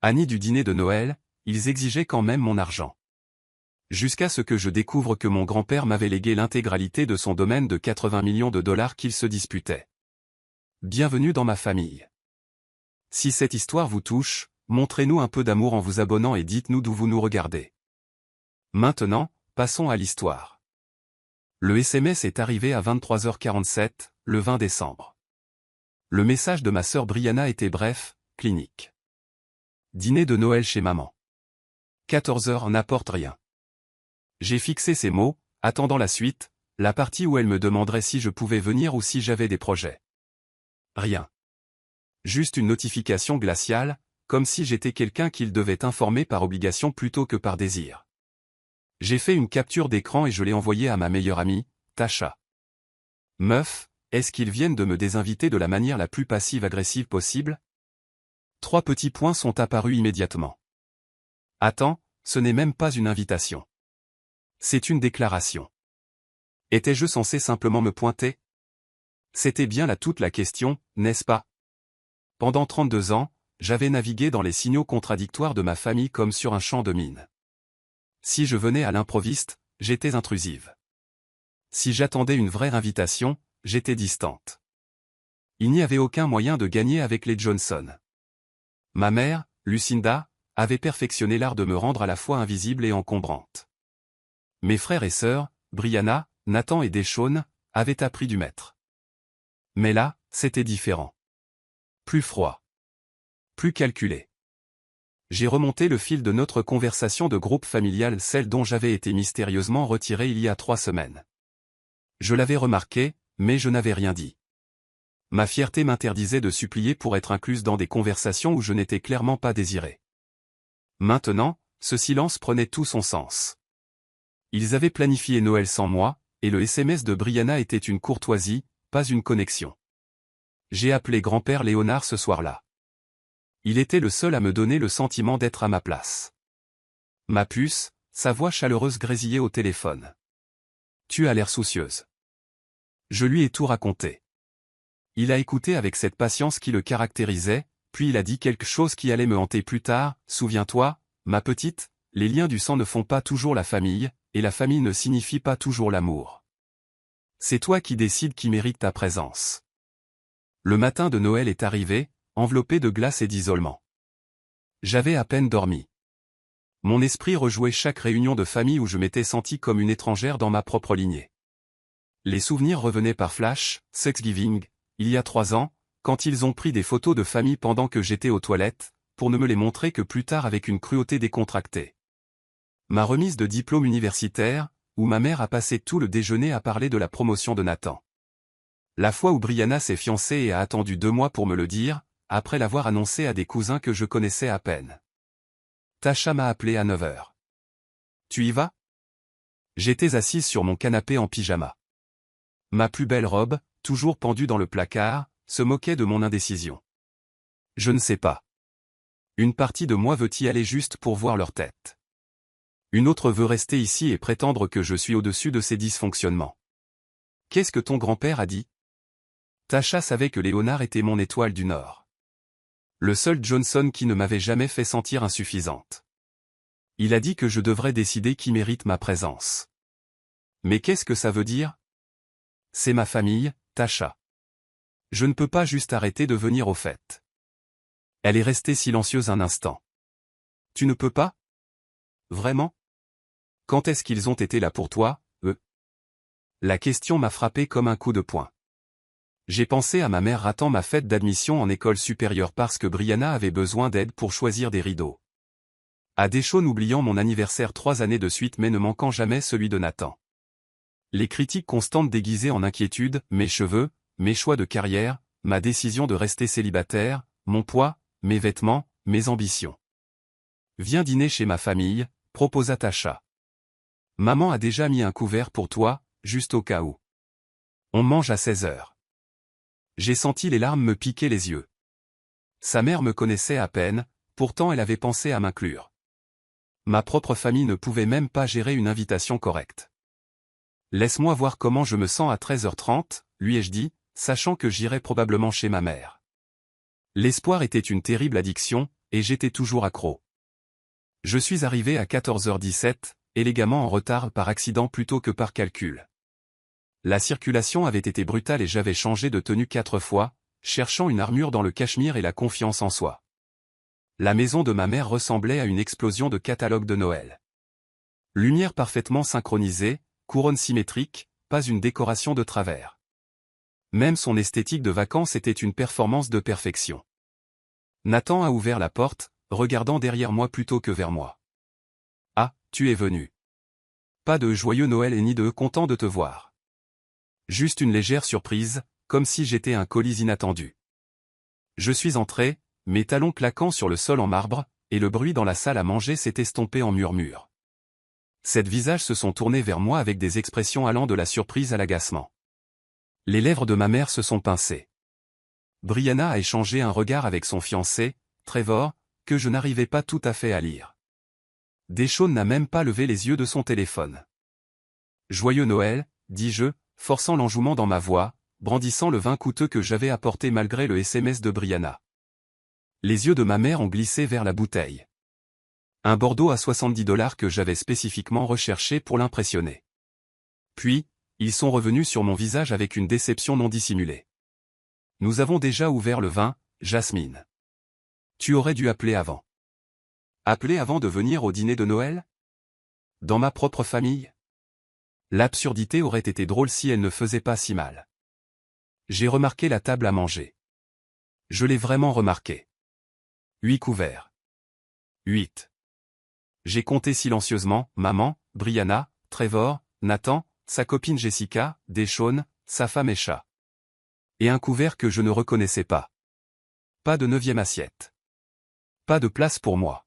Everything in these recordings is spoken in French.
Annie du dîner de Noël, ils exigeaient quand même mon argent. Jusqu'à ce que je découvre que mon grand-père m'avait légué l'intégralité de son domaine de 80 millions de dollars qu'il se disputait. Bienvenue dans ma famille. Si cette histoire vous touche, montrez-nous un peu d'amour en vous abonnant et dites-nous d'où vous nous regardez. Maintenant, passons à l'histoire. Le SMS est arrivé à 23h47, le 20 décembre. Le message de ma sœur Brianna était bref, clinique. Dîner de Noël chez maman. 14h n'apporte rien. J'ai fixé ces mots, attendant la suite, la partie où elle me demanderait si je pouvais venir ou si j'avais des projets. Rien. Juste une notification glaciale, comme si j'étais quelqu'un qu'il devait informer par obligation plutôt que par désir. J'ai fait une capture d'écran et je l'ai envoyée à ma meilleure amie, Tasha. Meuf, est-ce qu'ils viennent de me désinviter de la manière la plus passive-agressive possible? 3 petits points sont apparus immédiatement. Attends, ce n'est même pas une invitation. C'est une déclaration. Étais-je censé simplement me pointer? C'était bien là toute la question, n'est-ce pas? Pendant 32 ans, j'avais navigué dans les signaux contradictoires de ma famille comme sur un champ de mines. Si je venais à l'improviste, j'étais intrusive. Si j'attendais une vraie invitation, j'étais distante. Il n'y avait aucun moyen de gagner avec les Johnson. Ma mère, Lucinda, avait perfectionné l'art de me rendre à la fois invisible et encombrante. Mes frères et sœurs, Brianna, Nathan et Deshawn, avaient appris du maître. Mais là, c'était différent. Plus froid. Plus calculé. J'ai remonté le fil de notre conversation de groupe familial, celle dont j'avais été mystérieusement retiré il y a 3 semaines. Je l'avais remarqué, mais je n'avais rien dit. Ma fierté m'interdisait de supplier pour être incluse dans des conversations où je n'étais clairement pas désiré. Maintenant, ce silence prenait tout son sens. Ils avaient planifié Noël sans moi, et le SMS de Brianna était une courtoisie, pas une connexion. J'ai appelé grand-père Léonard ce soir-là. Il était le seul à me donner le sentiment d'être à ma place. Ma puce, sa voix chaleureuse grésillait au téléphone. Tu as l'air soucieuse. Je lui ai tout raconté. Il a écouté avec cette patience qui le caractérisait, puis il a dit quelque chose qui allait me hanter plus tard. Souviens-toi, ma petite, les liens du sang ne font pas toujours la famille, et la famille ne signifie pas toujours l'amour. C'est toi qui décides qui mérite ta présence. Le matin de Noël est arrivé, enveloppé de glace et d'isolement. J'avais à peine dormi. Mon esprit rejouait chaque réunion de famille où je m'étais senti comme une étrangère dans ma propre lignée. Les souvenirs revenaient par flash, Thanksgiving, il y a 3 ans, quand ils ont pris des photos de famille pendant que j'étais aux toilettes, pour ne me les montrer que plus tard avec une cruauté décontractée. Ma remise de diplôme universitaire, où ma mère a passé tout le déjeuner à parler de la promotion de Nathan. La fois où Brianna s'est fiancée et a attendu 2 mois pour me le dire, après l'avoir annoncé à des cousins que je connaissais à peine. Tasha m'a appelé à 9h. Tu y vas? J'étais assise sur mon canapé en pyjama. Ma plus belle robe, toujours pendue dans le placard, se moquait de mon indécision. Je ne sais pas. Une partie de moi veut y aller juste pour voir leur tête. Une autre veut rester ici et prétendre que je suis au-dessus de ces dysfonctionnements. Qu'est-ce que ton grand-père a dit? Tasha savait que Léonard était mon étoile du Nord. Le seul Johnson qui ne m'avait jamais fait sentir insuffisante. Il a dit que je devrais décider qui mérite ma présence. Mais qu'est-ce que ça veut dire? C'est ma famille, Tasha. Je ne peux pas juste arrêter de venir aux fêtes. Elle est restée silencieuse un instant. Tu ne peux pas? Vraiment? Quand est-ce qu'ils ont été là pour toi, eux? La question m'a frappé comme un coup de poing. J'ai pensé à ma mère ratant ma fête d'admission en école supérieure parce que Brianna avait besoin d'aide pour choisir des rideaux. À Deshawn oubliant mon anniversaire 3 années de suite mais ne manquant jamais celui de Nathan. Les critiques constantes déguisées en inquiétude, mes cheveux, mes choix de carrière, ma décision de rester célibataire, mon poids, mes vêtements, mes ambitions. Viens dîner chez ma famille, proposa Tasha. Maman a déjà mis un couvert pour toi, juste au cas où. On mange à 16h. J'ai senti les larmes me piquer les yeux. Sa mère me connaissait à peine, pourtant elle avait pensé à m'inclure. Ma propre famille ne pouvait même pas gérer une invitation correcte. Laisse-moi voir comment je me sens à 13h30, lui ai-je dit, sachant que j'irais probablement chez ma mère. L'espoir était une terrible addiction, et j'étais toujours accro. Je suis arrivé à 14h17, élégamment en retard par accident plutôt que par calcul. La circulation avait été brutale et j'avais changé de tenue 4 fois, cherchant une armure dans le cachemire et la confiance en soi. La maison de ma mère ressemblait à une explosion de catalogue de Noël. Lumière parfaitement synchronisée, couronne symétrique, pas une décoration de travers. Même son esthétique de vacances était une performance de perfection. Nathan a ouvert la porte, regardant derrière moi plutôt que vers moi. « Ah, tu es venu. » Pas de joyeux Noël et ni de content de te voir. Juste une légère surprise, comme si j'étais un colis inattendu. Je suis entré, mes talons claquant sur le sol en marbre, et le bruit dans la salle à manger s'est estompé en murmures. Sept visages se sont tournés vers moi avec des expressions allant de la surprise à l'agacement. Les lèvres de ma mère se sont pincées. Brianna a échangé un regard avec son fiancé, Trevor, que je n'arrivais pas tout à fait à lire. Deshawn n'a même pas levé les yeux de son téléphone. « Joyeux Noël », dis-je, forçant l'enjouement dans ma voix, brandissant le vin coûteux que j'avais apporté malgré le SMS de Brianna. Les yeux de ma mère ont glissé vers la bouteille. Un Bordeaux à $70 que j'avais spécifiquement recherché pour l'impressionner. Puis, ils sont revenus sur mon visage avec une déception non dissimulée. « Nous avons déjà ouvert le vin, Jasmine. Tu aurais dû appeler avant. » Appeler avant de venir au dîner de Noël? Dans ma propre famille? L'absurdité aurait été drôle si elle ne faisait pas si mal. J'ai remarqué la table à manger. Je l'ai vraiment remarqué. 8 couverts. 8. J'ai compté silencieusement, maman, Brianna, Trevor, Nathan, sa copine Jessica, Deshawn, sa femme et chat. Et un couvert que je ne reconnaissais pas. Pas de 9e assiette. Pas de place pour moi.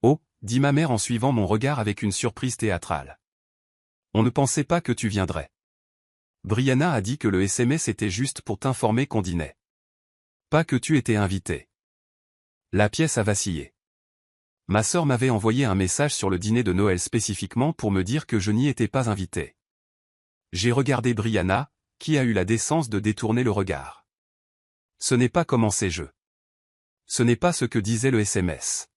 Oh, dit ma mère en suivant mon regard avec une surprise théâtrale. On ne pensait pas que tu viendrais. Brianna a dit que le SMS était juste pour t'informer qu'on dînait. Pas que tu étais invité. La pièce a vacillé. Ma sœur m'avait envoyé un message sur le dîner de Noël spécifiquement pour me dire que je n'y étais pas invité. J'ai regardé Brianna, qui a eu la décence de détourner le regard. Ce n'est pas comment c'est je. Ce n'est pas ce que disait le SMS.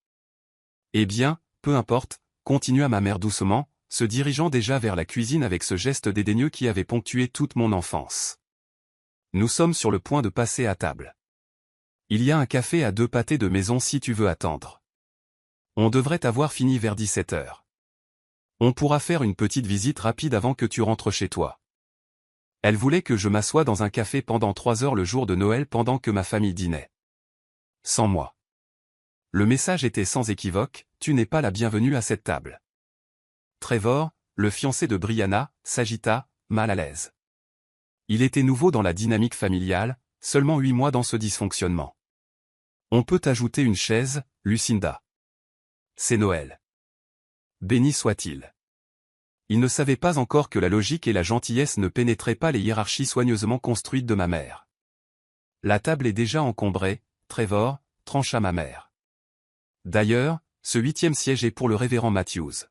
Eh bien, peu importe, continua ma mère doucement, se dirigeant déjà vers la cuisine avec ce geste dédaigneux qui avait ponctué toute mon enfance. Nous sommes sur le point de passer à table. Il y a un café à 2 pâtés de maison si tu veux attendre. On devrait avoir fini vers 17h. On pourra faire une petite visite rapide avant que tu rentres chez toi. Elle voulait que je m'assoie dans un café pendant 3 heures le jour de Noël pendant que ma famille dînait. Sans moi. Le message était sans équivoque, tu n'es pas la bienvenue à cette table. Trevor, le fiancé de Brianna, s'agita, mal à l'aise. Il était nouveau dans la dynamique familiale, seulement 8 mois dans ce dysfonctionnement. On peut ajouter une chaise, Lucinda. C'est Noël. Béni soit-il. Il ne savait pas encore que la logique et la gentillesse ne pénétraient pas les hiérarchies soigneusement construites de ma mère. La table est déjà encombrée, Trevor, trancha ma mère. D'ailleurs, ce 8e siège est pour le révérend Matthews.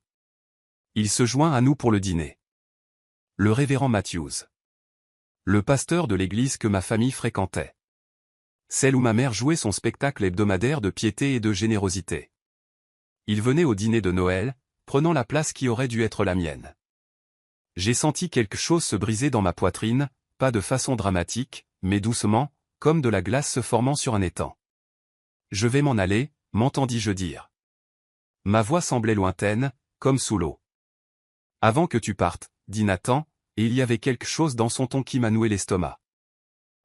Il se joint à nous pour le dîner. Le révérend Matthews. Le pasteur de l'église que ma famille fréquentait. Celle où ma mère jouait son spectacle hebdomadaire de piété et de générosité. Il venait au dîner de Noël, prenant la place qui aurait dû être la mienne. J'ai senti quelque chose se briser dans ma poitrine, pas de façon dramatique, mais doucement, comme de la glace se formant sur un étang. Je vais m'en aller, m'entendis-je dire. Ma voix semblait lointaine, comme sous l'eau. Avant que tu partes, dit Nathan, et il y avait quelque chose dans son ton qui m'a noué l'estomac.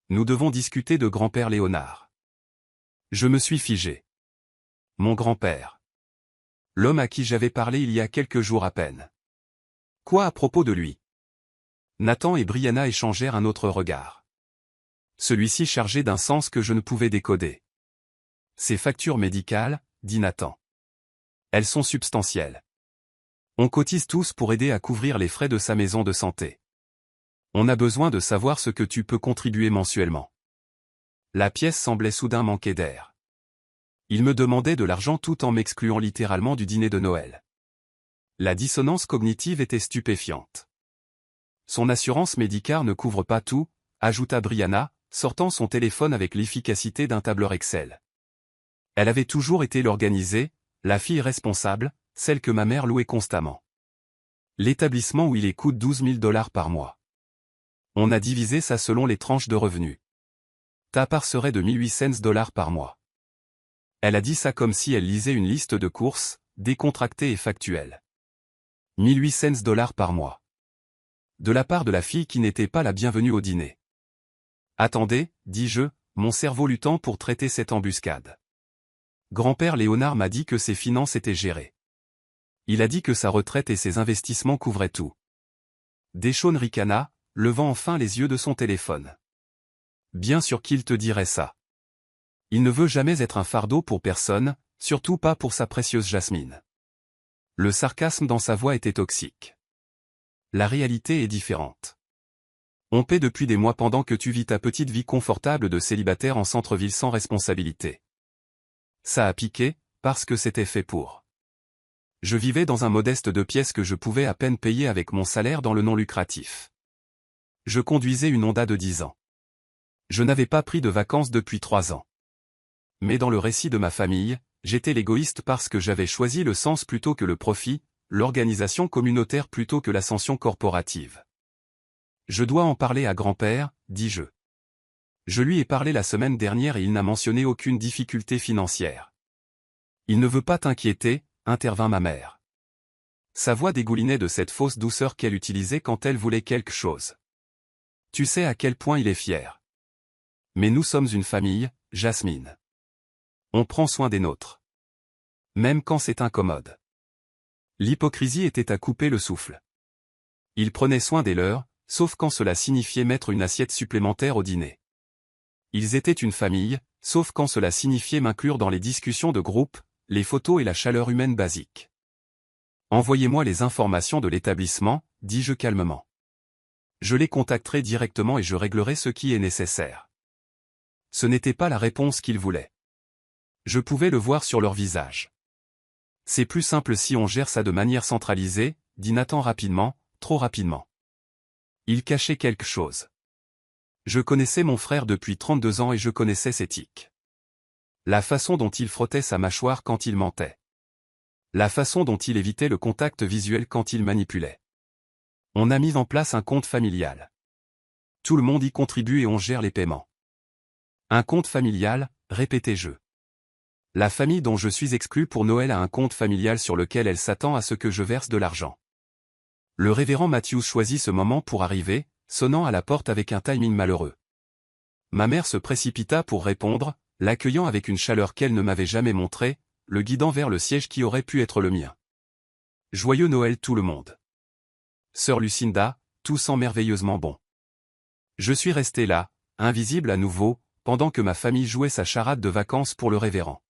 Nous devons discuter de grand-père Léonard. Je me suis figé. Mon grand-père. L'homme à qui j'avais parlé il y a quelques jours à peine. Quoi à propos de lui? Nathan et Brianna échangèrent un autre regard. Celui-ci chargé d'un sens que je ne pouvais décoder. Ces factures médicales, dit Nathan. Elles sont substantielles. On cotise tous pour aider à couvrir les frais de sa maison de santé. On a besoin de savoir ce que tu peux contribuer mensuellement. La pièce semblait soudain manquer d'air. Il me demandait de l'argent tout en m'excluant littéralement du dîner de Noël. La dissonance cognitive était stupéfiante. Son assurance médicale ne couvre pas tout, ajouta Brianna, sortant son téléphone avec l'efficacité d'un tableur Excel. Elle avait toujours été l'organisée, la fille responsable, celle que ma mère louait constamment. L'établissement où il est coûte $12 000 par mois. On a divisé ça selon les tranches de revenus. Ta part serait de $1,800 par mois. Elle a dit ça comme si elle lisait une liste de courses, décontractée et factuelle. $1,800 par mois. De la part de la fille qui n'était pas la bienvenue au dîner. Attendez, dis-je, mon cerveau luttant pour traiter cette embuscade. Grand-père Léonard m'a dit que ses finances étaient gérées. Il a dit que sa retraite et ses investissements couvraient tout. Deschaune ricana, levant enfin les yeux de son téléphone. Bien sûr qu'il te dirait ça. Il ne veut jamais être un fardeau pour personne, surtout pas pour sa précieuse Jasmine. Le sarcasme dans sa voix était toxique. La réalité est différente. On paie depuis des mois pendant que tu vis ta petite vie confortable de célibataire en centre-ville sans responsabilité. Ça a piqué, parce que c'était fait pour. Je vivais dans un modeste 2 pièces que je pouvais à peine payer avec mon salaire dans le non lucratif. Je conduisais une Honda de 10 ans. Je n'avais pas pris de vacances depuis 3 ans. Mais dans le récit de ma famille, j'étais l'égoïste parce que j'avais choisi le sens plutôt que le profit, l'organisation communautaire plutôt que l'ascension corporative. Je dois en parler à grand-père, dis-je. Je lui ai parlé la semaine dernière et il n'a mentionné aucune difficulté financière. Il ne veut pas t'inquiéter, intervint ma mère. Sa voix dégoulinait de cette fausse douceur qu'elle utilisait quand elle voulait quelque chose. Tu sais à quel point il est fier. Mais nous sommes une famille, Jasmine. On prend soin des nôtres. Même quand c'est incommode. L'hypocrisie était à couper le souffle. Ils prenaient soin des leurs, sauf quand cela signifiait mettre une assiette supplémentaire au dîner. Ils étaient une famille, sauf quand cela signifiait m'inclure dans les discussions de groupe, les photos et la chaleur humaine basique. Envoyez-moi les informations de l'établissement, dis-je calmement. Je les contacterai directement et je réglerai ce qui est nécessaire. Ce n'était pas la réponse qu'ils voulaient. Je pouvais le voir sur leur visage. C'est plus simple si on gère ça de manière centralisée, dit Nathan rapidement, trop rapidement. Il cachait quelque chose. Je connaissais mon frère depuis 32 ans et je connaissais ses tics. La façon dont il frottait sa mâchoire quand il mentait. La façon dont il évitait le contact visuel quand il manipulait. On a mis en place un compte familial. Tout le monde y contribue et on gère les paiements. Un compte familial, répétais-je. La famille dont je suis exclu pour Noël a un compte familial sur lequel elle s'attend à ce que je verse de l'argent. Le révérend Matthews choisit ce moment pour arriver, sonnant à la porte avec un timing malheureux. Ma mère se précipita pour répondre, l'accueillant avec une chaleur qu'elle ne m'avait jamais montrée, le guidant vers le siège qui aurait pu être le mien. Joyeux Noël tout le monde. Sœur Lucinda, tout sent merveilleusement bon. Je suis resté là, invisible à nouveau, pendant que ma famille jouait sa charade de vacances pour le révérend.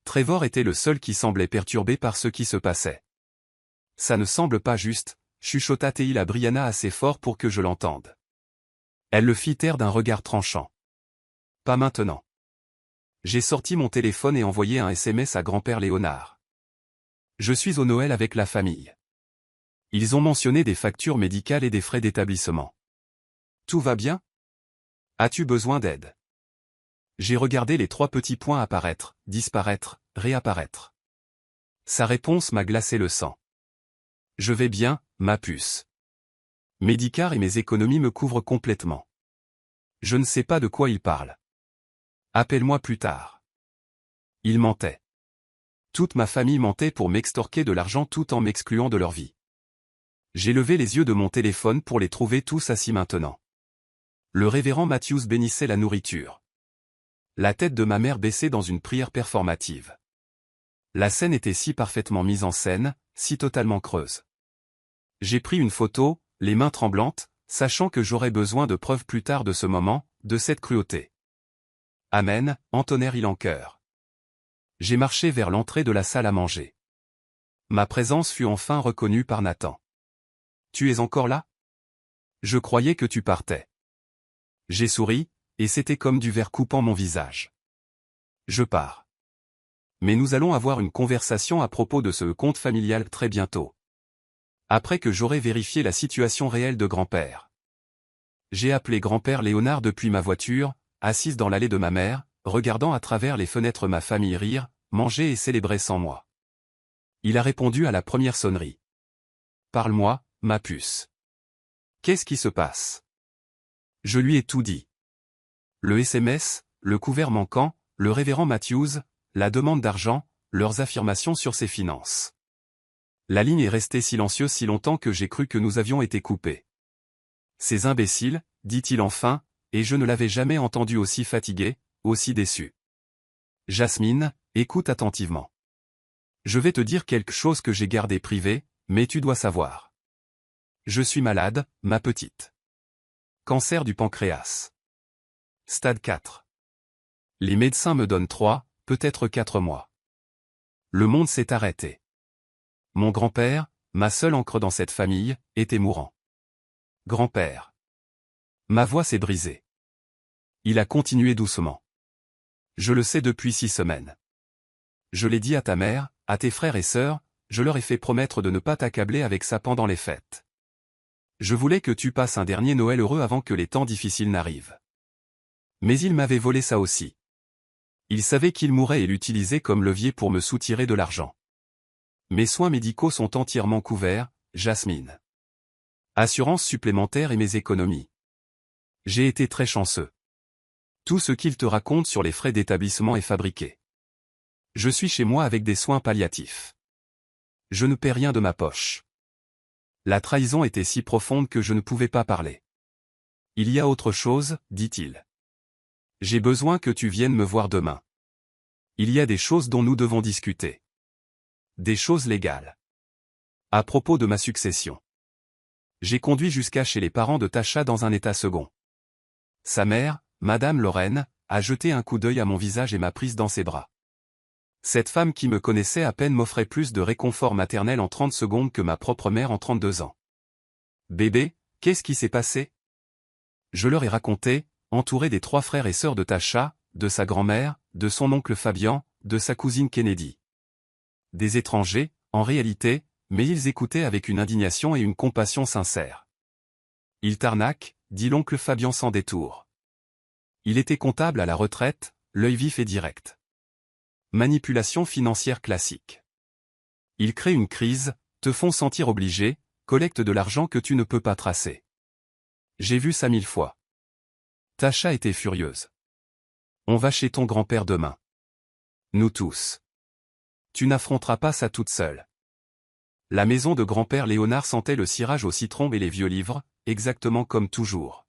Trevor était le seul qui semblait perturbé par ce qui se passait. Ça ne semble pas juste, chuchota Teil à Brianna assez fort pour que je l'entende. Elle le fit taire d'un regard tranchant. Pas maintenant. J'ai sorti mon téléphone et envoyé un SMS à grand-père Léonard. Je suis au Noël avec la famille. Ils ont mentionné des factures médicales et des frais d'établissement. Tout va bien? As-tu besoin d'aide? J'ai regardé les 3 petits points apparaître, disparaître, réapparaître. Sa réponse m'a glacé le sang. Je vais bien, ma puce. Médicare et mes économies me couvrent complètement. Je ne sais pas de quoi il parle. Appelle-moi plus tard. Il mentait. Toute ma famille mentait pour m'extorquer de l'argent tout en m'excluant de leur vie. J'ai levé les yeux de mon téléphone pour les trouver tous assis maintenant. Le révérend Matthews bénissait la nourriture. La tête de ma mère baissait dans une prière performative. La scène était si parfaitement mise en scène, si totalement creuse. J'ai pris une photo, les mains tremblantes, sachant que j'aurais besoin de preuves plus tard de ce moment, de cette cruauté. Amen, entonnèrent-ils en chœur. J'ai marché vers l'entrée de la salle à manger. Ma présence fut enfin reconnue par Nathan. Tu es encore là? Je croyais que tu partais. J'ai souri, et c'était comme du verre coupant mon visage. Je pars. Mais nous allons avoir une conversation à propos de ce compte familial très bientôt. Après que j'aurai vérifié la situation réelle de grand-père. J'ai appelé grand-père Léonard depuis ma voiture, assise dans l'allée de ma mère, regardant à travers les fenêtres ma famille rire, manger et célébrer sans moi. Il a répondu à la première sonnerie. Parle-moi, ma puce. Qu'est-ce qui se passe? Je lui ai tout dit. Le SMS, le couvert manquant, le révérend Matthews, la demande d'argent, leurs affirmations sur ses finances. La ligne est restée silencieuse si longtemps que j'ai cru que nous avions été coupés. Ces imbéciles, dit-il enfin, et je ne l'avais jamais entendu aussi fatigué, aussi déçu. Jasmine, écoute attentivement. Je vais te dire quelque chose que j'ai gardé privé, mais tu dois savoir. Je suis malade, ma petite. Cancer du pancréas. Stade 4. Les médecins me donnent 3, peut-être 4 mois. Le monde s'est arrêté. Mon grand-père, ma seule ancre dans cette famille, était mourant. Grand-père. Ma voix s'est brisée. Il a continué doucement. Je le sais depuis 6 semaines. Je l'ai dit à ta mère, à tes frères et sœurs, je leur ai fait promettre de ne pas t'accabler avec ça pendant les fêtes. Je voulais que tu passes un dernier Noël heureux avant que les temps difficiles n'arrivent. Mais il m'avait volé ça aussi. Il savait qu'il mourrait et l'utilisait comme levier pour me soutirer de l'argent. Mes soins médicaux sont entièrement couverts, Jasmine. Assurance supplémentaire et mes économies. J'ai été très chanceux. Tout ce qu'il te raconte sur les frais d'établissement est fabriqué. Je suis chez moi avec des soins palliatifs. Je ne paie rien de ma poche. La trahison était si profonde que je ne pouvais pas parler. Il y a autre chose, dit-il. J'ai besoin que tu viennes me voir demain. Il y a des choses dont nous devons discuter. Des choses légales. À propos de ma succession. J'ai conduit jusqu'à chez les parents de Tasha dans un état second. Sa mère, Madame Lorraine, a jeté un coup d'œil à mon visage et m'a prise dans ses bras. Cette femme qui me connaissait à peine m'offrait plus de réconfort maternel en 30 secondes que ma propre mère en 32 ans. Bébé, qu'est-ce qui s'est passé? Je leur ai raconté, entouré des 3 frères et sœurs de Tasha, de sa grand-mère, de son oncle Fabian, de sa cousine Kennedy. Des étrangers, en réalité, mais ils écoutaient avec une indignation et une compassion sincères. Il t'arnaque, dit l'oncle Fabian sans détour. Il était comptable à la retraite, l'œil vif et direct. Manipulation financière classique. Ils créent une crise, te font sentir obligé, collectent de l'argent que tu ne peux pas tracer. J'ai vu ça 1000 fois. Tasha était furieuse. On va chez ton grand-père demain. Nous tous. Tu n'affronteras pas ça toute seule. La maison de grand-père Léonard sentait le cirage au citron et les vieux livres, exactement comme toujours.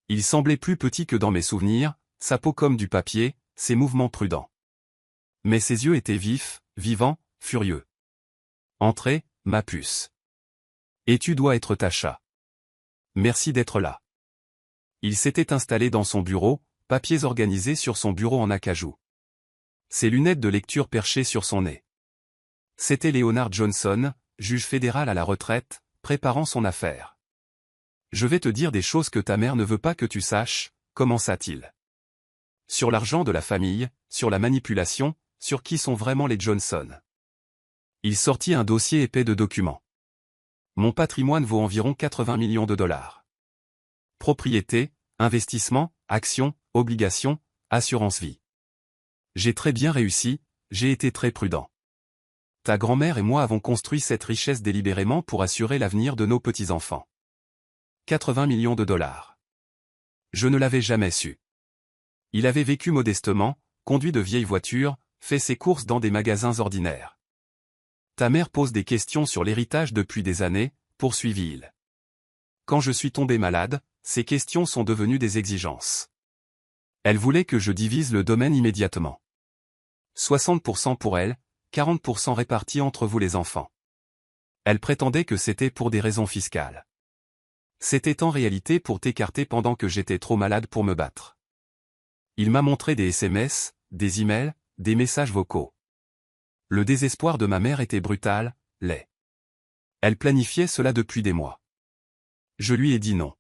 Il semblait plus petit que dans mes souvenirs, sa peau comme du papier, ses mouvements prudents. Mais ses yeux étaient vifs, vivants, furieux. Entrez, ma puce. Et tu dois être Tasha. Merci d'être là. Il s'était installé dans son bureau, papiers organisés sur son bureau en acajou. Ses lunettes de lecture perchées sur son nez. C'était Leonard Johnson, juge fédéral à la retraite, préparant son affaire. Je vais te dire des choses que ta mère ne veut pas que tu saches, commença-t-il. Sur l'argent de la famille, sur la manipulation, sur qui sont vraiment les Johnson. Il sortit un dossier épais de documents. Mon patrimoine vaut environ 80 millions de dollars. Propriété, investissement, actions, obligations, assurance vie. J'ai très bien réussi, j'ai été très prudent. Ta grand-mère et moi avons construit cette richesse délibérément pour assurer l'avenir de nos petits-enfants. 80 millions de dollars. Je ne l'avais jamais su. Il avait vécu modestement, conduit de vieilles voitures, fait ses courses dans des magasins ordinaires. Ta mère pose des questions sur l'héritage depuis des années, poursuivit-il. Quand je suis tombé malade, ces questions sont devenues des exigences. Elle voulait que je divise le domaine immédiatement. 60% pour elle, 40% répartis entre vous les enfants. Elle prétendait que c'était pour des raisons fiscales. C'était en réalité pour t'écarter pendant que j'étais trop malade pour me battre. Il m'a montré des SMS, des emails, des messages vocaux. Le désespoir de ma mère était brutal, laid. Elle planifiait cela depuis des mois. Je lui ai dit non.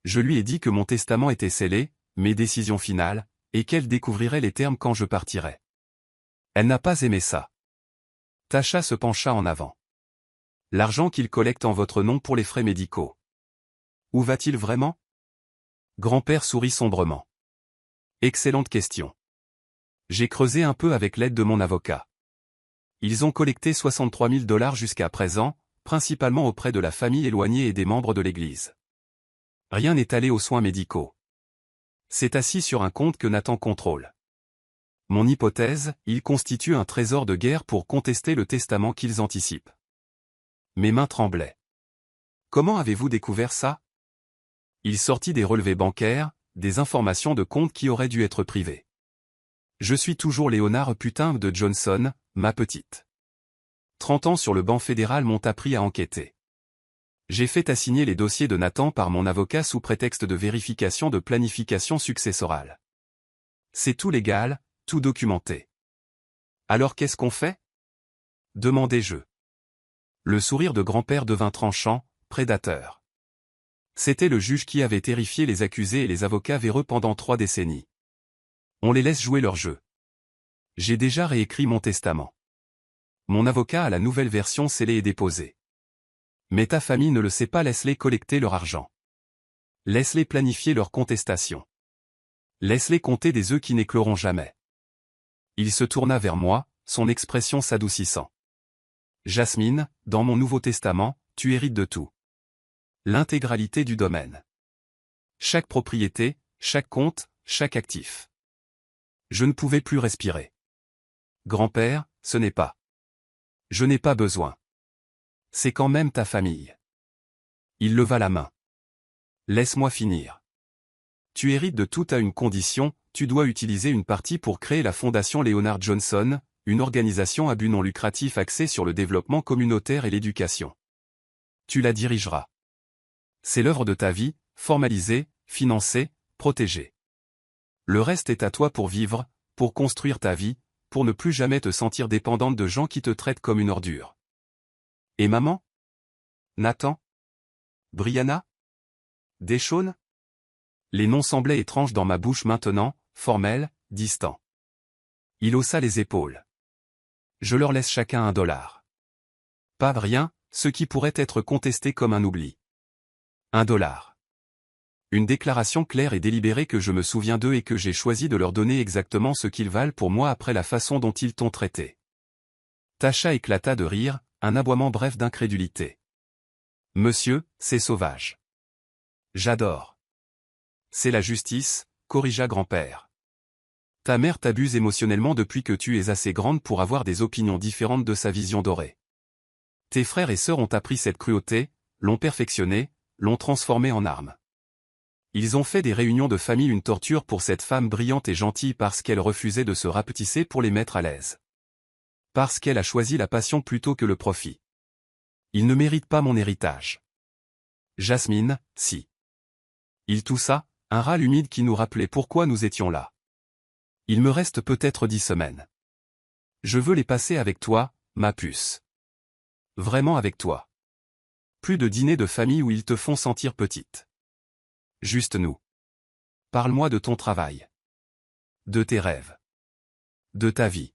Je lui ai dit que mon testament était scellé, mes décisions finales, et qu'elle découvrirait les termes quand je partirais. Elle n'a pas aimé ça. Tasha se pencha en avant. L'argent qu'il collecte en votre nom pour les frais médicaux. Où va-t-il vraiment? Grand-père sourit sombrement. Excellente question. J'ai creusé un peu avec l'aide de mon avocat. Ils ont collecté 63 000 $ jusqu'à présent, principalement auprès de la famille éloignée et des membres de l'Église. Rien n'est allé aux soins médicaux. C'est assis sur un compte que Nathan contrôle. Mon hypothèse, il constitue un trésor de guerre pour contester le testament qu'ils anticipent. Mes mains tremblaient. Comment avez-vous découvert ça? Il sortit des relevés bancaires, des informations de compte qui auraient dû être privées. Je suis toujours Léonard putain de Johnson, ma petite. 30 ans sur le banc fédéral m'ont appris à enquêter. J'ai fait assigner les dossiers de Nathan par mon avocat sous prétexte de vérification de planification successorale. C'est tout légal, tout documenté. Alors qu'est-ce qu'on fait? Demandai-je. Le sourire de grand-père devint tranchant, prédateur. C'était le juge qui avait terrifié les accusés et les avocats véreux pendant 3 décennies. On les laisse jouer leur jeu. J'ai déjà réécrit mon testament. Mon avocat a la nouvelle version scellée et déposée. Mais ta famille ne le sait pas, laisse-les collecter leur argent. Laisse-les planifier leur contestation. Laisse-les compter des œufs qui n'écloront jamais. Il se tourna vers moi, son expression s'adoucissant. Jasmine, dans mon Nouveau Testament, tu hérites de tout. L'intégralité du domaine. Chaque propriété, chaque compte, chaque actif. Je ne pouvais plus respirer. Grand-père, ce n'est pas. Je n'ai pas besoin. C'est quand même ta famille. Il leva la main. Laisse-moi finir. Tu hérites de tout à une condition, tu dois utiliser une partie pour créer la Fondation Leonard Johnson, une organisation à but non lucratif axée sur le développement communautaire et l'éducation. Tu la dirigeras. C'est l'œuvre de ta vie, formalisée, financée, protégée. Le reste est à toi pour vivre, pour construire ta vie, pour ne plus jamais te sentir dépendante de gens qui te traitent comme une ordure. Et maman? Nathan? Brianna? Deshawn? Les noms semblaient étranges dans ma bouche maintenant, formels, distants. Il haussa les épaules. Je leur laisse chacun $1. Pas rien, ce qui pourrait être contesté comme un oubli. $1. Une déclaration claire et délibérée que je me souviens d'eux et que j'ai choisi de leur donner exactement ce qu'ils valent pour moi après la façon dont ils t'ont traité. Tasha éclata de rire, un aboiement bref d'incrédulité. Monsieur, c'est sauvage. J'adore. C'est la justice, corrigea grand-père. Ta mère t'abuse émotionnellement depuis que tu es assez grande pour avoir des opinions différentes de sa vision dorée. Tes frères et sœurs ont appris cette cruauté, l'ont perfectionnée, l'ont transformée en arme. Ils ont fait des réunions de famille une torture pour cette femme brillante et gentille parce qu'elle refusait de se rapetisser pour les mettre à l'aise. Parce qu'elle a choisi la passion plutôt que le profit. Ils ne méritent pas mon héritage. Jasmine, si. Il toussa, un râle humide qui nous rappelait pourquoi nous étions là. Il me reste peut-être 10 semaines. Je veux les passer avec toi, ma puce. Vraiment avec toi. Plus de dîners de famille où ils te font sentir petite. Juste nous. Parle-moi de ton travail. De tes rêves. De ta vie.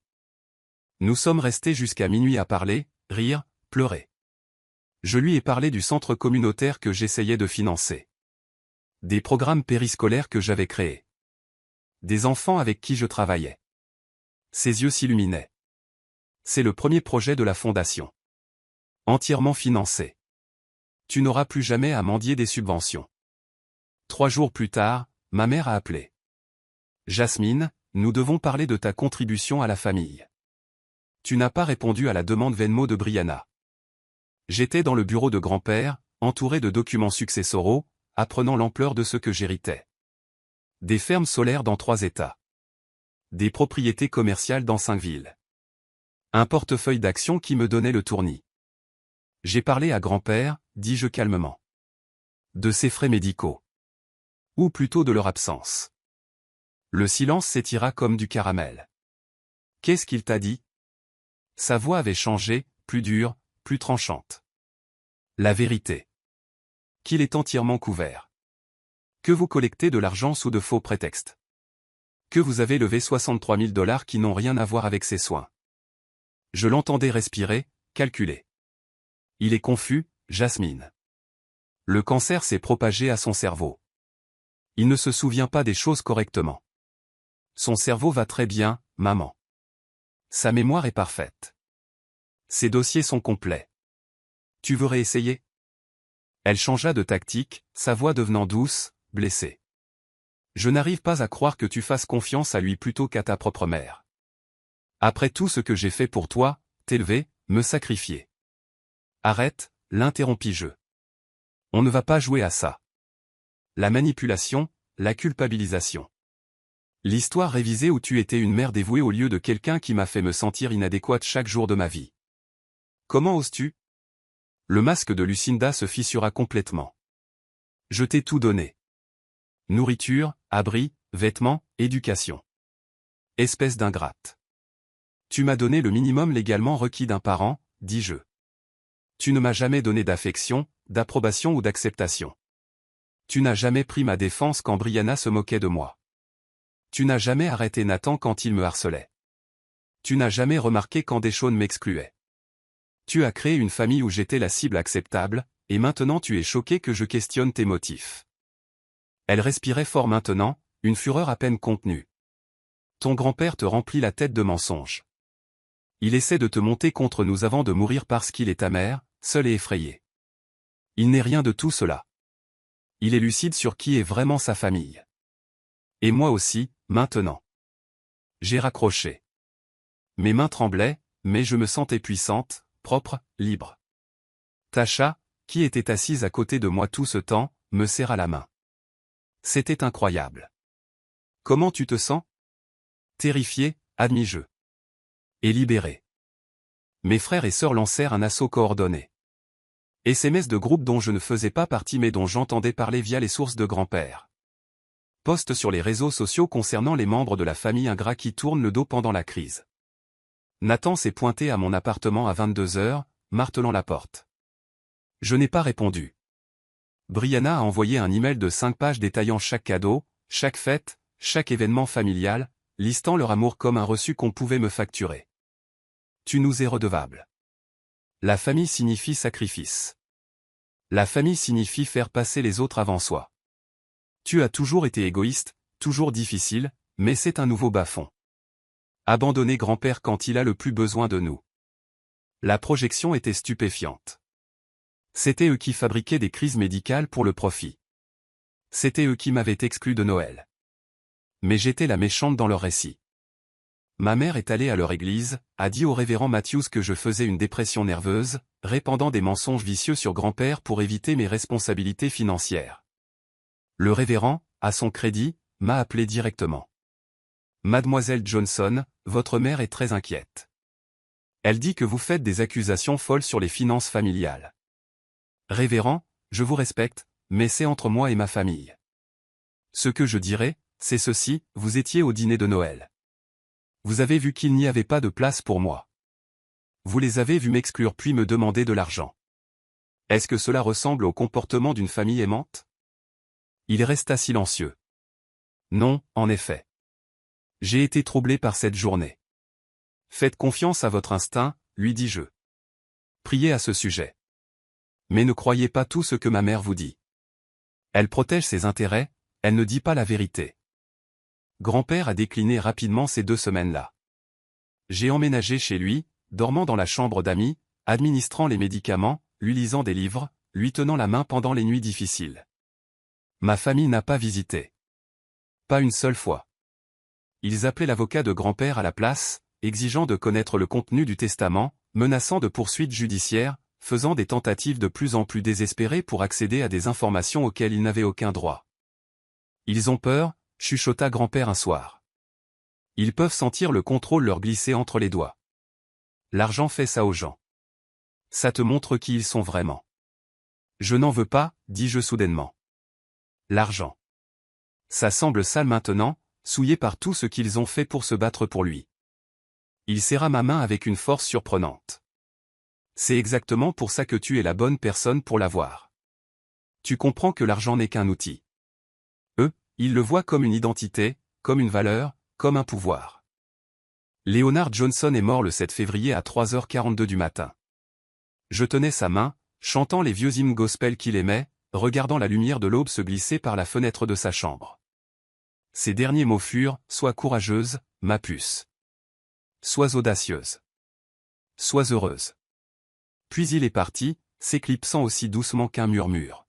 Nous sommes restés jusqu'à minuit à parler, rire, pleurer. Je lui ai parlé du centre communautaire que j'essayais de financer. Des programmes périscolaires que j'avais créés. Des enfants avec qui je travaillais. Ses yeux s'illuminaient. C'est le premier projet de la fondation. Entièrement financé. Tu n'auras plus jamais à mendier des subventions. 3 jours plus tard, ma mère a appelé. Jasmine, nous devons parler de ta contribution à la famille. Tu n'as pas répondu à la demande Venmo de Brianna. J'étais dans le bureau de grand-père, entouré de documents successoraux, apprenant l'ampleur de ce que j'héritais. Des fermes solaires dans 3 États. Des propriétés commerciales dans 5 villes. Un portefeuille d'actions qui me donnait le tournis. J'ai parlé à grand-père, dis-je calmement. De ses frais médicaux. Ou plutôt de leur absence. Le silence s'étira comme du caramel. Qu'est-ce qu'il t'a dit? Sa voix avait changé, plus dure, plus tranchante. La vérité. Qu'il est entièrement couvert. Que vous collectez de l'argent sous de faux prétextes. Que vous avez levé 63 000 $ qui n'ont rien à voir avec ses soins. Je l'entendais respirer, calculer. Il est confus, Jasmine. Le cancer s'est propagé à son cerveau. Il ne se souvient pas des choses correctement. Son cerveau va très bien, maman. Sa mémoire est parfaite. Ses dossiers sont complets. Tu veux réessayer? Elle changea de tactique, sa voix devenant douce, blessée. Je n'arrive pas à croire que tu fasses confiance à lui plutôt qu'à ta propre mère. Après tout ce que j'ai fait pour toi, t'élever, me sacrifier. Arrête, l'interrompis-je. On ne va pas jouer à ça. La manipulation, la culpabilisation. L'histoire révisée où tu étais une mère dévouée au lieu de quelqu'un qui m'a fait me sentir inadéquate chaque jour de ma vie. Comment oses-tu? Le masque de Lucinda se fissura complètement. Je t'ai tout donné. Nourriture, abri, vêtements, éducation. Espèce d'ingrate. Tu m'as donné le minimum légalement requis d'un parent, dis-je. Tu ne m'as jamais donné d'affection, d'approbation ou d'acceptation. Tu n'as jamais pris ma défense quand Brianna se moquait de moi. Tu n'as jamais arrêté Nathan quand il me harcelait. Tu n'as jamais remarqué quand Deshaun m'excluait. Tu as créé une famille où j'étais la cible acceptable, et maintenant tu es choqué que je questionne tes motifs. Elle respirait fort maintenant, une fureur à peine contenue. Ton grand-père te remplit la tête de mensonges. Il essaie de te monter contre nous avant de mourir parce qu'il est amer, seul et effrayé. Il n'est rien de tout cela. Il est lucide sur qui est vraiment sa famille. Et moi aussi, maintenant. J'ai raccroché. Mes mains tremblaient, mais je me sentais puissante, propre, libre. Tasha, qui était assise à côté de moi tout ce temps, me serra la main. C'était incroyable. Comment tu te sens? Terrifié, admis-je. Et libéré. Mes frères et sœurs lancèrent un assaut coordonné. SMS de groupe dont je ne faisais pas partie mais dont j'entendais parler via les sources de grand-père. Posts sur les réseaux sociaux concernant les membres de la famille ingrat qui tournent le dos pendant la crise. Nathan s'est pointé à mon appartement à 22h, martelant la porte. Je n'ai pas répondu. Brianna a envoyé un email de 5 pages détaillant chaque cadeau, chaque fête, chaque événement familial, listant leur amour comme un reçu qu'on pouvait me facturer. Tu nous es redevable. La famille signifie sacrifice. La famille signifie faire passer les autres avant soi. Tu as toujours été égoïste, toujours difficile, mais c'est un nouveau bas-fond. Abandonner grand-père quand il a le plus besoin de nous. La projection était stupéfiante. C'était eux qui fabriquaient des crises médicales pour le profit. C'était eux qui m'avaient exclu de Noël. Mais j'étais la méchante dans leur récit. Ma mère est allée à leur église, a dit au révérend Matthews que je faisais une dépression nerveuse, répandant des mensonges vicieux sur grand-père pour éviter mes responsabilités financières. Le révérend, à son crédit, m'a appelé directement. Mademoiselle Johnson, votre mère est très inquiète. Elle dit que vous faites des accusations folles sur les finances familiales. Révérend, je vous respecte, mais c'est entre moi et ma famille. Ce que je dirais, c'est ceci, vous étiez au dîner de Noël. Vous avez vu qu'il n'y avait pas de place pour moi. Vous les avez vus m'exclure puis me demander de l'argent. Est-ce que cela ressemble au comportement d'une famille aimante? Il resta silencieux. Non, en effet. J'ai été troublé par cette journée. Faites confiance à votre instinct, lui dis-je. Priez à ce sujet. Mais ne croyez pas tout ce que ma mère vous dit. Elle protège ses intérêts, elle ne dit pas la vérité. Grand-père a décliné rapidement ces 2 semaines-là. J'ai emménagé chez lui, dormant dans la chambre d'amis, administrant les médicaments, lui lisant des livres, lui tenant la main pendant les nuits difficiles. Ma famille n'a pas visité. Pas une seule fois. Ils appelaient l'avocat de grand-père à la place, exigeant de connaître le contenu du testament, menaçant de poursuites judiciaires, faisant des tentatives de plus en plus désespérées pour accéder à des informations auxquelles ils n'avaient aucun droit. Ils ont peur, chuchota grand-père un soir. Ils peuvent sentir le contrôle leur glisser entre les doigts. L'argent fait ça aux gens. Ça te montre qui ils sont vraiment. Je n'en veux pas, dis-je soudainement. L'argent. Ça semble sale maintenant, souillé par tout ce qu'ils ont fait pour se battre pour lui. Il serra ma main avec une force surprenante. C'est exactement pour ça que tu es la bonne personne pour l'avoir. Tu comprends que l'argent n'est qu'un outil. Eux, ils le voient comme une identité, comme une valeur, comme un pouvoir. Leonard Johnson est mort le 7 février à 3h42 du matin. Je tenais sa main, chantant les vieux hymnes gospel qu'il aimait, regardant la lumière de l'aube se glisser par la fenêtre de sa chambre. Ses derniers mots furent « Sois courageuse, ma puce. Sois audacieuse. Sois heureuse. » Puis il est parti, s'éclipsant aussi doucement qu'un murmure.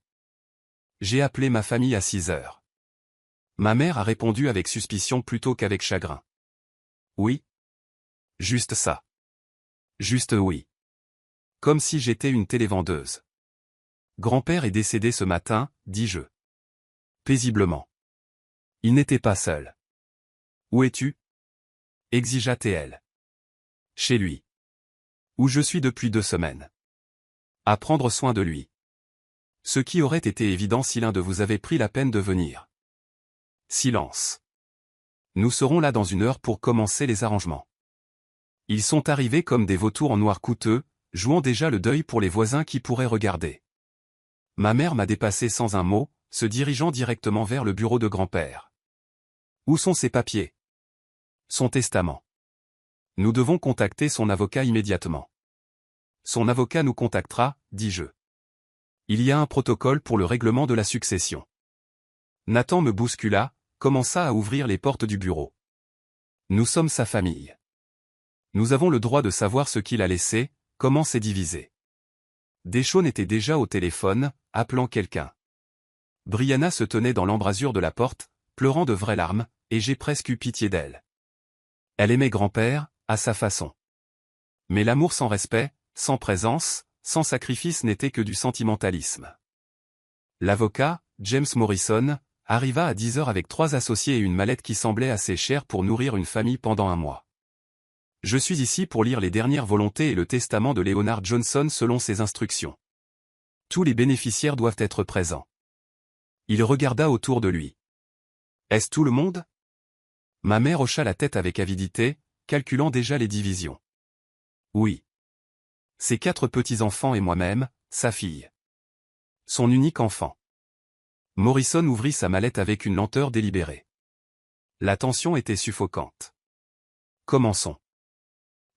J'ai appelé ma famille à 6 heures. Ma mère a répondu avec suspicion plutôt qu'avec chagrin. Oui. Juste ça. Juste oui. Comme si j'étais une télévendeuse. Grand-père est décédé ce matin, dis-je. Paisiblement. Il n'était pas seul. Où es-tu? Exigea TL. Chez lui. Où je suis depuis 2 semaines. À prendre soin de lui. Ce qui aurait été évident si l'un de vous avait pris la peine de venir. Silence. Nous serons là dans 1 heure pour commencer les arrangements. Ils sont arrivés comme des vautours en noir coûteux, jouant déjà le deuil pour les voisins qui pourraient regarder. Ma mère m'a dépassé sans un mot, se dirigeant directement vers le bureau de grand-père. Où sont ses papiers? Son testament. Nous devons contacter son avocat immédiatement. Son avocat nous contactera, dis-je. Il y a un protocole pour le règlement de la succession. Nathan me bouscula, commença à ouvrir les portes du bureau. Nous sommes sa famille. Nous avons le droit de savoir ce qu'il a laissé, comment c'est divisé. Deschaune était déjà au téléphone, appelant quelqu'un. Brianna se tenait dans l'embrasure de la porte, pleurant de vraies larmes, et j'ai presque eu pitié d'elle. Elle aimait grand-père, à sa façon. Mais l'amour sans respect, sans présence, sans sacrifice n'était que du sentimentalisme. L'avocat, James Morrison, arriva à 10 heures avec 3 associés et une mallette qui semblait assez chère pour nourrir une famille pendant 1 mois. Je suis ici pour lire les dernières volontés et le testament de Leonard Johnson selon ses instructions. Tous les bénéficiaires doivent être présents. Il regarda autour de lui. Est-ce tout le monde? Ma mère hocha la tête avec avidité, calculant déjà les divisions. Oui. Ses 4 petits-enfants et moi-même, sa fille. Son unique enfant. Morrison ouvrit sa mallette avec une lenteur délibérée. La tension était suffocante. Commençons.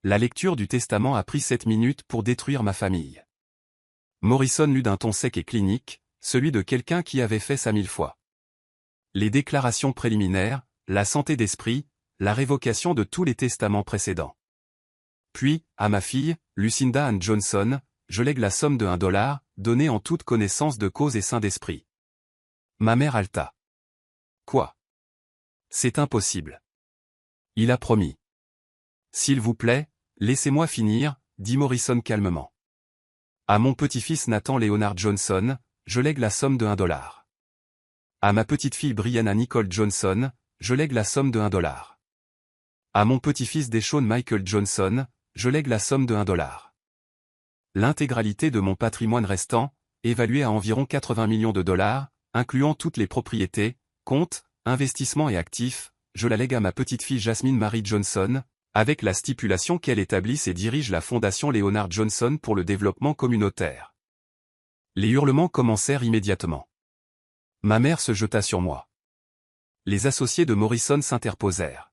La lecture du testament a pris 7 minutes pour détruire ma famille. Morrison lut d'un ton sec et clinique, celui de quelqu'un qui avait fait ça 1000 fois. Les déclarations préliminaires, la santé d'esprit, la révocation de tous les testaments précédents. Puis, à ma fille, Lucinda Ann Johnson, je lègue la somme de $1, donnée en toute connaissance de cause et saint d'esprit. Ma mère halta. Quoi? C'est impossible. Il a promis. S'il vous plaît, laissez-moi finir, dit Morrison calmement. À mon petit-fils Nathan Leonard Johnson, je lègue la somme de $1. À ma petite-fille Brianna Nicole Johnson, je lègue la somme de $1. À mon petit-fils Deschaune Michael Johnson, je lègue la somme de $1. L'intégralité de mon patrimoine restant, évalué à environ 80 millions de dollars, incluant toutes les propriétés, comptes, investissements et actifs, je la lègue à ma petite-fille Jasmine Marie Johnson, avec la stipulation qu'elle établisse et dirige la fondation Leonard Johnson pour le développement communautaire. Les hurlements commencèrent immédiatement. Ma mère se jeta sur moi. Les associés de Morrison s'interposèrent.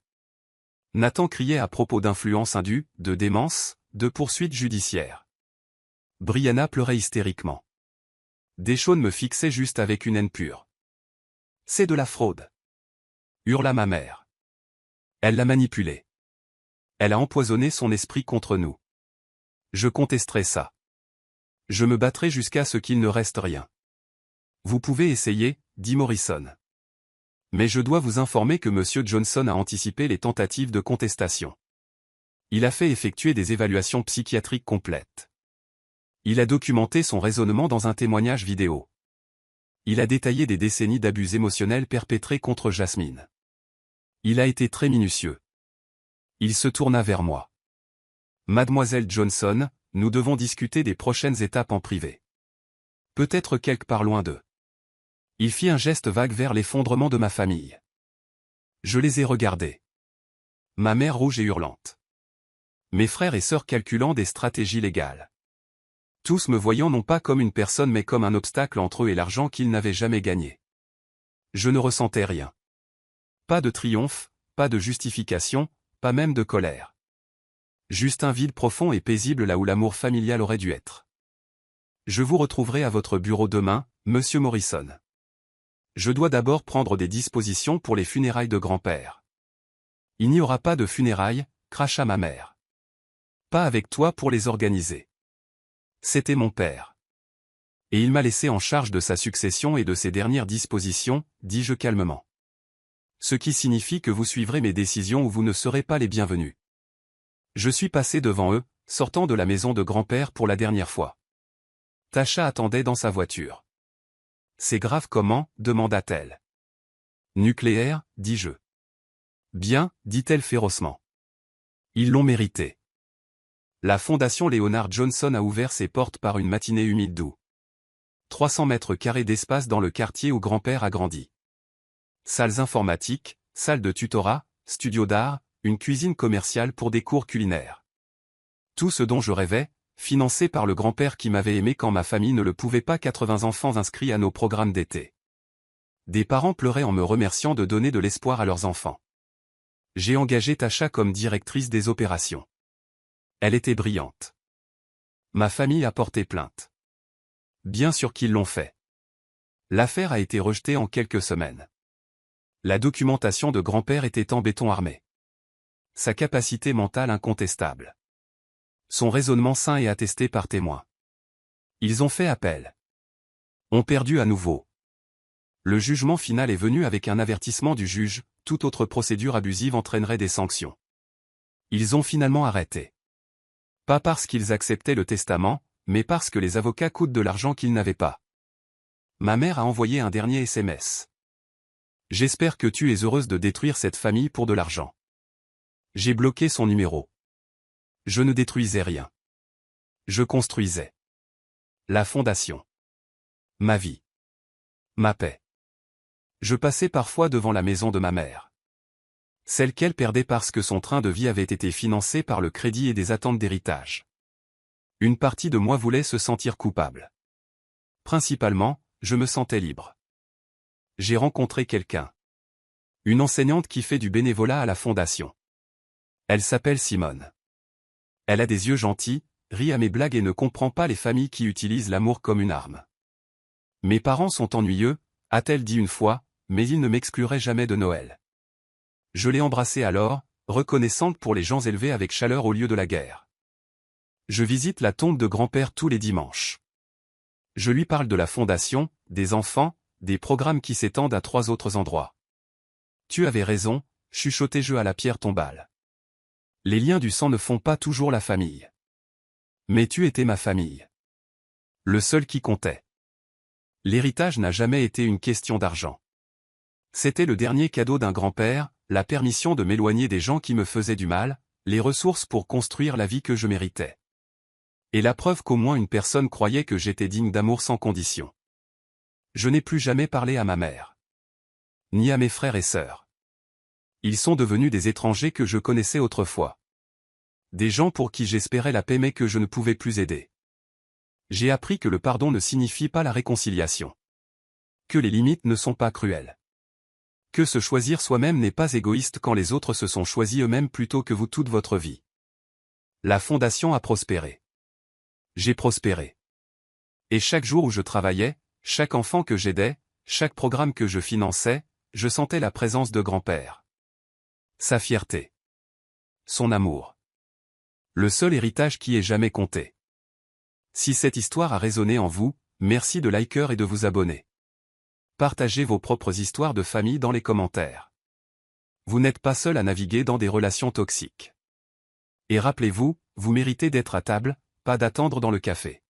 Nathan criait à propos d'influence indue, de démence, de poursuites judiciaires. Brianna pleurait hystériquement. Deschaune me fixait juste avec une haine pure. C'est de la fraude. Hurla ma mère. Elle l'a manipulé. Elle a empoisonné son esprit contre nous. Je contesterai ça. Je me battrai jusqu'à ce qu'il ne reste rien. Vous pouvez essayer, dit Morrison. Mais je dois vous informer que M. Johnson a anticipé les tentatives de contestation. Il a fait effectuer des évaluations psychiatriques complètes. Il a documenté son raisonnement dans un témoignage vidéo. Il a détaillé des décennies d'abus émotionnels perpétrés contre Jasmine. Il a été très minutieux. Il se tourna vers moi. Mademoiselle Johnson, nous devons discuter des prochaines étapes en privé. Peut-être quelque part loin d'eux. Il fit un geste vague vers l'effondrement de ma famille. Je les ai regardés. Ma mère rouge et hurlante. Mes frères et sœurs calculant des stratégies légales. Tous me voyant non pas comme une personne mais comme un obstacle entre eux et l'argent qu'ils n'avaient jamais gagné. Je ne ressentais rien. Pas de triomphe, pas de justification, pas même de colère. Juste un vide profond et paisible là où l'amour familial aurait dû être. Je vous retrouverai à votre bureau demain, Monsieur Morrison. Je dois d'abord prendre des dispositions pour les funérailles de grand-père. Il n'y aura pas de funérailles, cracha ma mère. Pas avec toi pour les organiser. C'était mon père. Et il m'a laissé en charge de sa succession et de ses dernières dispositions, dis-je calmement. Ce qui signifie que vous suivrez mes décisions ou vous ne serez pas les bienvenus. Je suis passé devant eux, sortant de la maison de grand-père pour la dernière fois. Tasha attendait dans sa voiture. C'est grave comment, demanda-t-elle. Nucléaire, dis-je. Bien, dit-elle férocement. Ils l'ont mérité. La fondation Leonard Johnson a ouvert ses portes par une matinée humide d'août. 300 mètres carrés d'espace dans le quartier où grand-père a grandi. Salles informatiques, salles de tutorat, studio d'art, une cuisine commerciale pour des cours culinaires. Tout ce dont je rêvais, financé par le grand-père qui m'avait aimé quand ma famille ne le pouvait pas. 80 enfants inscrits à nos programmes d'été. Des parents pleuraient en me remerciant de donner de l'espoir à leurs enfants. J'ai engagé Tasha comme directrice des opérations. Elle était brillante. Ma famille a porté plainte. Bien sûr qu'ils l'ont fait. L'affaire a été rejetée en quelques semaines. La documentation de grand-père était en béton armé. Sa capacité mentale incontestable. Son raisonnement sain et attesté par témoins. Ils ont fait appel. Ont perdu à nouveau. Le jugement final est venu avec un avertissement du juge, toute autre procédure abusive entraînerait des sanctions. Ils ont finalement arrêté. Pas parce qu'ils acceptaient le testament, mais parce que les avocats coûtent de l'argent qu'ils n'avaient pas. Ma mère a envoyé un dernier SMS. J'espère que tu es heureuse de détruire cette famille pour de l'argent. J'ai bloqué son numéro. Je ne détruisais rien. Je construisais. La fondation. Ma vie. Ma paix. Je passais parfois devant la maison de ma mère. Celle qu'elle perdait parce que son train de vie avait été financé par le crédit et des attentes d'héritage. Une partie de moi voulait se sentir coupable. Principalement, je me sentais libre. J'ai rencontré quelqu'un. Une enseignante qui fait du bénévolat à la fondation. Elle s'appelle Simone. Elle a des yeux gentils, rit à mes blagues et ne comprend pas les familles qui utilisent l'amour comme une arme. Mes parents sont ennuyeux, a-t-elle dit une fois, mais ils ne m'excluraient jamais de Noël. Je l'ai embrassée alors, reconnaissante pour les gens élevés avec chaleur au lieu de la guerre. Je visite la tombe de grand-père tous les dimanches. Je lui parle de la fondation, des enfants, des programmes qui s'étendent à 3 autres endroits. Tu avais raison, chuchotai-je à la pierre tombale. Les liens du sang ne font pas toujours la famille. Mais tu étais ma famille. Le seul qui comptait. L'héritage n'a jamais été une question d'argent. C'était le dernier cadeau d'un grand-père, la permission de m'éloigner des gens qui me faisaient du mal, les ressources pour construire la vie que je méritais. Et la preuve qu'au moins une personne croyait que j'étais digne d'amour sans condition. Je n'ai plus jamais parlé à ma mère. Ni à mes frères et sœurs. Ils sont devenus des étrangers que je connaissais autrefois. Des gens pour qui j'espérais la paix mais que je ne pouvais plus aider. J'ai appris que le pardon ne signifie pas la réconciliation. Que les limites ne sont pas cruelles. Que se choisir soi-même n'est pas égoïste quand les autres se sont choisis eux-mêmes plutôt que vous toute votre vie. La fondation a prospéré. J'ai prospéré. Et chaque jour où je travaillais, chaque enfant que j'aidais, chaque programme que je finançais, je sentais la présence de grand-père. Sa fierté. Son amour. Le seul héritage qui ait jamais compté. Si cette histoire a résonné en vous, merci de liker et de vous abonner. Partagez vos propres histoires de famille dans les commentaires. Vous n'êtes pas seul à naviguer dans des relations toxiques. Et rappelez-vous, vous méritez d'être à table, pas d'attendre dans le café.